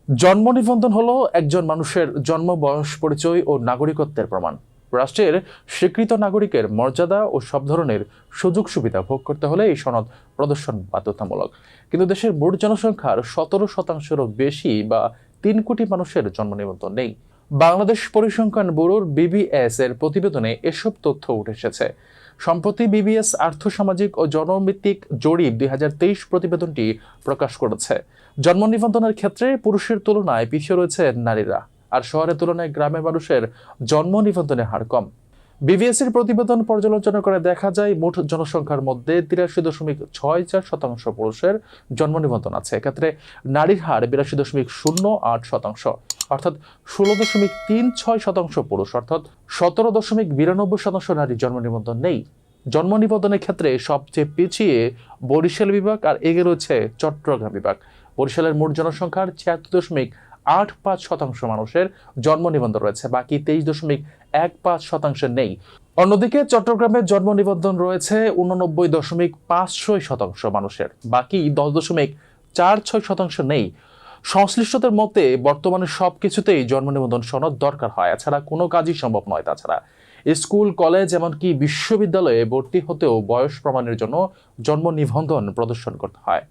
জন্ম নিবন্ধন হলো একজন মানুষের জন্ম, বয়স, পরিচয় ও নাগরিকত্বের প্রমাণ। রাষ্ট্রের স্বীকৃত নাগরিকের মর্যাদা ও সব ধরনের সুযোগ সুবিধা ভোগ করতে হলে এই সনদ প্রদর্শন বাধ্যতামূলক। কিন্তু দেশের মোট জনসংখ্যার 17%-রও বেশি বা 3 কোটি মানুষের জন্ম নিবন্ধন নেই। বাংলাদেশ পরিসংখ্যান ব্যুরোর বিবিএস এর প্রতিবেদনে এসব তথ্য উঠে এসেছে। সম্প্রতি বিবিএস আর্থসামাজিক ও জনভিত্তিক জরিপ 2023 প্রতিবেদনটি প্রকাশ করেছে। জন্ম নিবন্ধনের ক্ষেত্রে পুরুষের তুলনায় পিছিয়ে রয়েছে নারীরা, আর শহরের তুলনায় গ্রামের মানুষের জন্ম নিবন্ধনের হার কম। বিবিএস এর প্রতিবেদন পর্যালোচনা করে দেখা যায়, মোট জনসংখ্যার মধ্যে 83.64% পুরুষের জন্ম নিবন্ধন আছে। এক্ষেত্রে নারীর হার 82.08%, অর্থাৎ 16.36% পুরুষ, অর্থাৎ 17.92% নারীর জন্ম নিবন্ধন নেই। জন্ম নিবন্ধনের ক্ষেত্রে সবচেয়ে পিছিয়ে বরিশাল বিভাগ, আর এগিয়ে রয়েছে চট্টগ্রাম বিভাগ। বরিশালের মোট জনসংখ্যার 76.85% মানুষের জন্ম নিবন্ধন রয়েছে, বাকি 23.15% নেই। অন্যদিকে চট্টগ্রামের জন্ম নিবন্ধন রয়েছে 89.56% মানুষের, বাকি 10.46% নেই। সংশ্লিষ্টদের মতে বর্তমানে সবকিছুতেই জন্ম নিবন্ধন সনদ দরকার হয়, এছাড়া কোনো কাজই সম্ভব নয়। তাছাড়া স্কুল, কলেজ, এমনকি বিশ্ববিদ্যালয়ে ভর্তি হতেও বয়স প্রমাণের জন্য জন্ম নিবন্ধন প্রদর্শন করতে হয়।